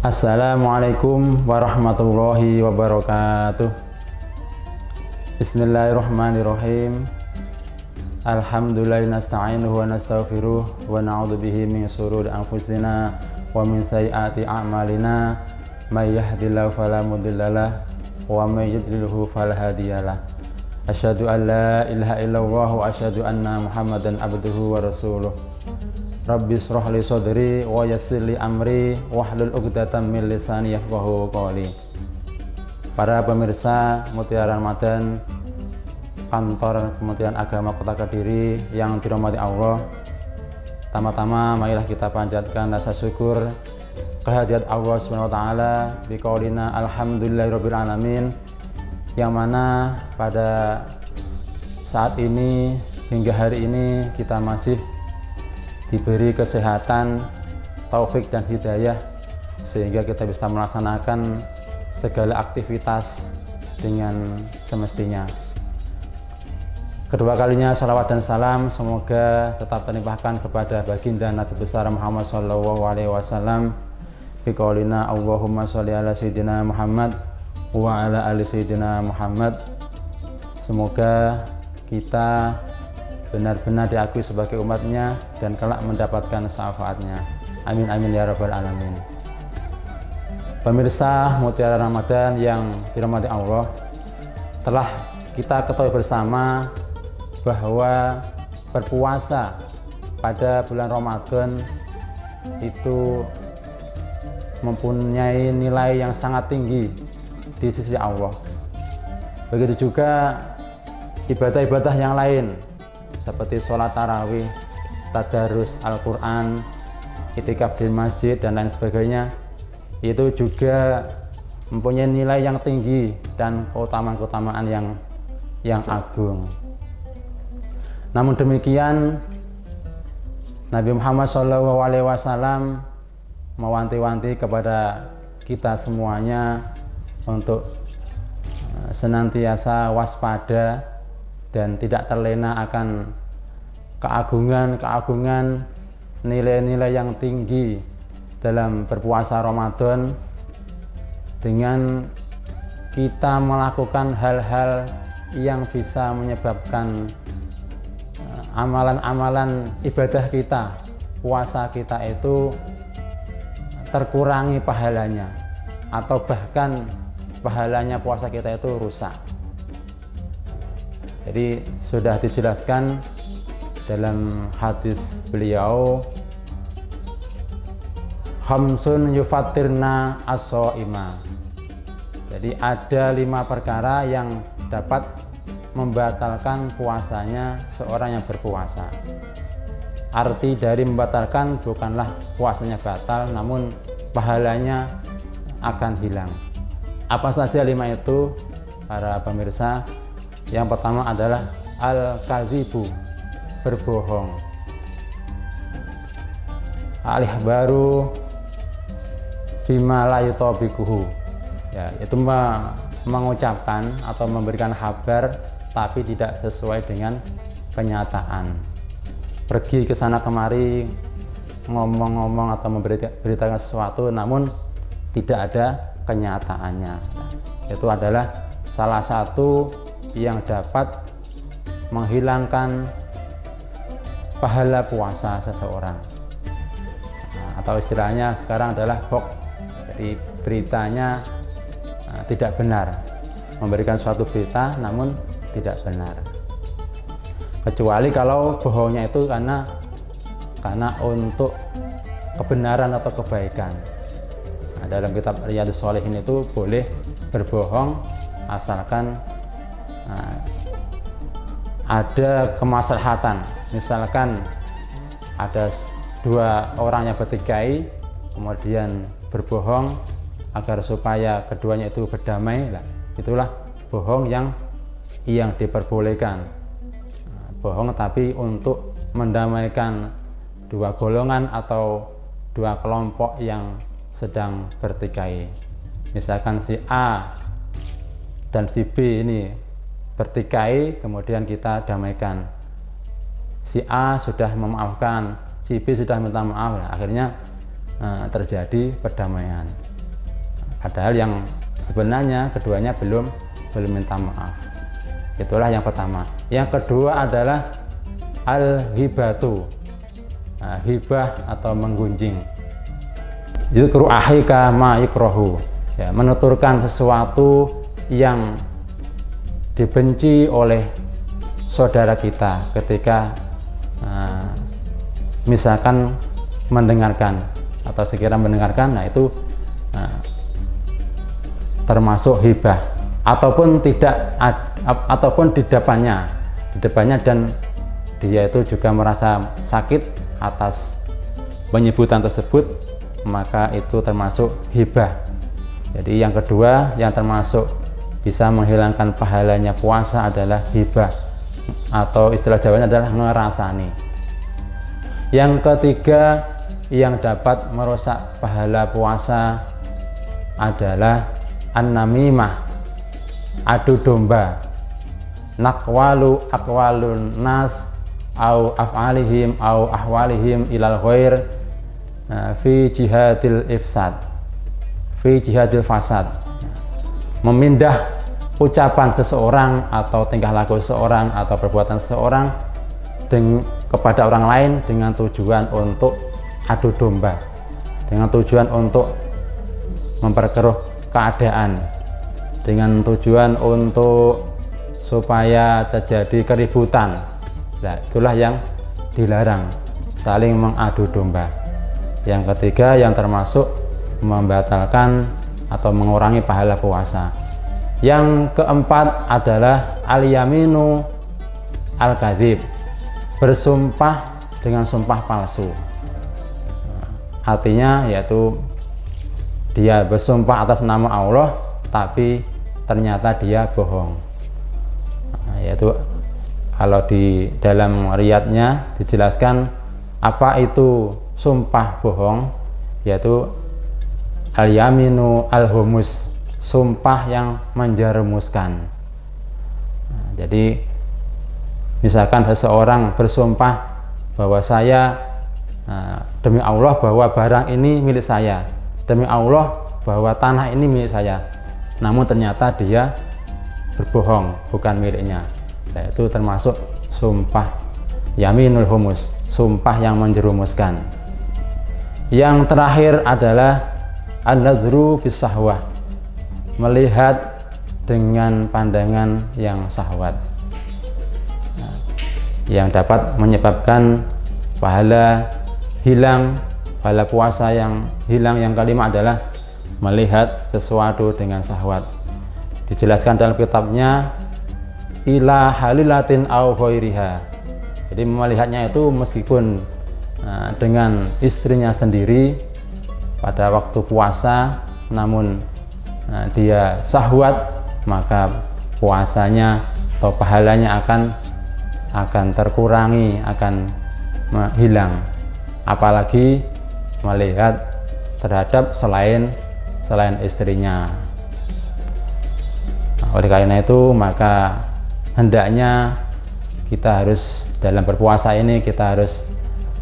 Assalamualaikum warahmatullahi wabarakatuh. Bismillahirrahmanirrahim. Alhamdulillahi nasta'inuhu wa nastaghfiruh wa na'udzu bihi min syururi anfusina wa min sayyiati a'malina. May yahdihillahu fala mudhillalah wa may yudlilhu fala hadiyalah. Asyhadu an la ilaha illallah wa asyhadu anna Muhammadan abduhu wa rasuluh. Rabbi shrah li sadri wa yassir li amri wahlul 'uqdatam min lisani yafqahu qawli. Para pemirsa Mutiara Ramadan, kantor Kementerian Agama Kota Kediri yang dirahmati Allah, tama-tama marilah kita panjatkan rasa syukur kehadirat Allah Subhanahu wa taala bi qaulina alhamdulillahirabbil alamin, yang mana pada saat ini hingga hari ini kita masih diberi kesehatan, taufik dan hidayah sehingga kita bisa melaksanakan segala aktivitas dengan semestinya. Kedua kalinya salawat dan salam semoga tetap terlimpahkan kepada baginda Nabi besar Muhammad SAW. Biqaulina Allahumma sholli ala sayyidina Muhammad wa ala ali sayyidina Muhammad. Semoga kita benar-benar diakui sebagai umatnya dan kelak mendapatkan syafaatnya. Amin amin ya rabbal alamin. Pemirsa Mutiara Ramadan yang dirahmati Allah, telah kita ketahui bersama bahwa berpuasa pada bulan Ramadan itu mempunyai nilai yang sangat tinggi di sisi Allah. Begitu juga ibadah-ibadah yang lain seperti sholat tarawih, tadarus Al-Quran, itikaf di masjid dan lain sebagainya, itu juga mempunyai nilai yang tinggi dan keutamaan-keutamaan yang agung. Namun demikian, Nabi Muhammad SAW mewanti-wanti kepada kita semuanya untuk senantiasa waspada dan tidak terlena akan keagungan nilai-nilai yang tinggi dalam berpuasa Ramadan, dengan kita melakukan hal-hal yang bisa menyebabkan amalan-amalan ibadah kita, puasa kita itu terkurangi pahalanya, atau bahkan pahalanya puasa kita itu rusak. Jadi sudah dijelaskan dalam hadis beliau, khamsun yufatirna as-shaima. Jadi ada 5 perkara yang dapat membatalkan puasanya seorang yang berpuasa. Arti dari membatalkan bukanlah puasanya batal, namun pahalanya akan hilang. Apa saja 5 itu, para pemirsa? Yang pertama adalah al-kadzibu, berbohong. Al-ihbaru bima la yutabiquhu, ya, itu mengucapkan atau memberikan kabar tapi tidak sesuai dengan kenyataan. Pergi ke sana kemari, ngomong-ngomong atau memberitakan sesuatu namun tidak ada kenyataannya. Itu adalah salah satu yang dapat menghilangkan pahala puasa seseorang. Atau istilahnya sekarang adalah hoax. Jadi beritanya tidak benar, memberikan suatu berita namun tidak benar. Kecuali kalau bohongnya itu karena untuk kebenaran atau kebaikan. Nah, dalam kitab Riyadhus Shalihin itu boleh berbohong asalkan ada kemaslahatan. Misalkan ada 2 orang yang bertikai, kemudian berbohong agar supaya keduanya itu berdamai, itulah bohong yang diperbolehkan. Bohong tapi untuk mendamaikan 2 golongan atau 2 kelompok yang sedang bertikai. Misalkan si A dan si B ini bertikai, kemudian kita damaikan. Si A sudah memaafkan, si B sudah minta maaf, akhirnya terjadi perdamaian. Padahal yang sebenarnya keduanya belum minta maaf. Itulah yang pertama. Yang kedua adalah al-hibatu, hibah atau menggunjing. Yukru ahika ma yukrohu, ya, menuturkan sesuatu yang dibenci oleh saudara kita ketika misalkan mendengarkan atau sekiranya mendengarkan, nah itu termasuk hibah, ataupun tidak ataupun di depannya dan dia itu juga merasa sakit atas penyebutan tersebut, maka itu termasuk hibah. Jadi yang kedua yang termasuk bisa menghilangkan pahalanya puasa adalah hibah, atau istilah Jawanya adalah ngerasani. Yang ketiga yang dapat merusak pahala puasa adalah an-namimah, adu domba, naqwalu aqwalun nas au af'alihim au ahwalihim ilal ghair fi jihadil ifsad, fi jihadil fasad, memindah ucapan seseorang atau tingkah laku seseorang atau perbuatan seseorang kepada orang lain dengan tujuan untuk adu domba, dengan tujuan untuk memperkeruh keadaan, dengan tujuan untuk supaya terjadi keributan. Nah, itulah yang dilarang, saling mengadu domba. Yang ketiga yang termasuk membatalkan atau mengurangi pahala puasa. Yang keempat adalah al-yaminu al-kadzib, bersumpah dengan sumpah palsu. Artinya yaitu dia bersumpah atas nama Allah tapi ternyata dia bohong. Yaitu kalau di dalam riyadnya dijelaskan apa itu sumpah bohong, yaitu al-yaminu al-humus, sumpah yang menjerumuskan. Jadi misalkan seseorang bersumpah bahwa saya demi Allah bahwa barang ini milik saya, demi Allah bahwa tanah ini milik saya, namun ternyata dia berbohong, bukan miliknya. Nah, itu termasuk sumpah yaminul humus, sumpah yang menjerumuskan. Yang terakhir adalah an-nadhru bisahwah, melihat dengan pandangan yang syahwat, yang dapat menyebabkan pahala hilang, pahala puasa yang hilang. Yang kelima adalah melihat sesuatu dengan syahwat. Dijelaskan dalam kitabnya ila halilatin au ghairiha. Jadi melihatnya itu meskipun dengan istrinya sendiri pada waktu puasa, namun dia syahwat, maka puasanya atau pahalanya akan terkurangi, akan hilang. Apalagi melihat terhadap selain istrinya. Oleh karena itu maka hendaknya kita harus dalam berpuasa ini kita harus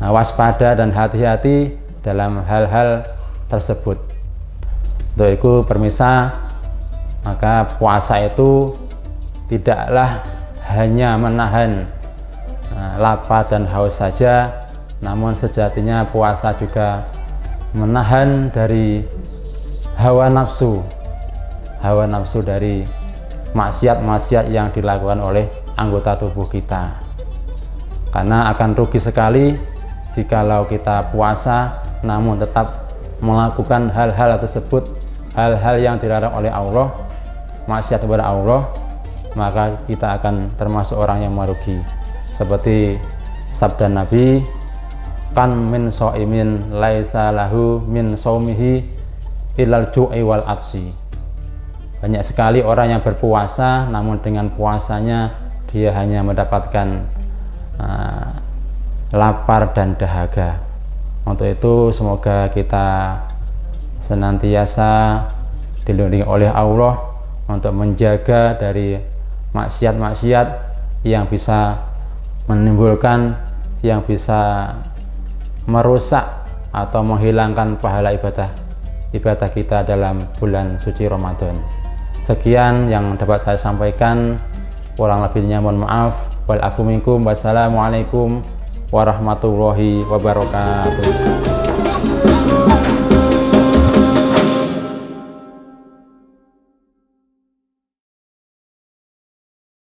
waspada dan hati-hati dalam hal-hal tersebut. Untuk itu permisa, maka puasa itu tidaklah hanya menahan lapar dan haus saja, namun sejatinya puasa juga menahan dari hawa nafsu dari maksiat-maksiat yang dilakukan oleh anggota tubuh kita. Karena akan rugi sekali jikalau kita puasa namun tetap melakukan hal-hal tersebut, hal-hal yang dilarang oleh Allah, maksiat kepada Allah, maka kita akan termasuk orang yang merugi. Seperti sabda Nabi, kan min shaimin laisa lahu min shaumihi illal ju'i wal atsi. Banyak sekali orang yang berpuasa namun dengan puasanya dia hanya mendapatkan lapar dan dahaga. Untuk itu semoga kita senantiasa dilindungi oleh Allah untuk menjaga dari maksiat-maksiat yang bisa menimbulkan, yang bisa merusak atau menghilangkan pahala ibadah ibadah kita dalam bulan suci Ramadan. Sekian yang dapat saya sampaikan, kurang lebihnya mohon maaf. Wal afu minkum. Wassalamualaikum warahmatullahi wabarakatuh.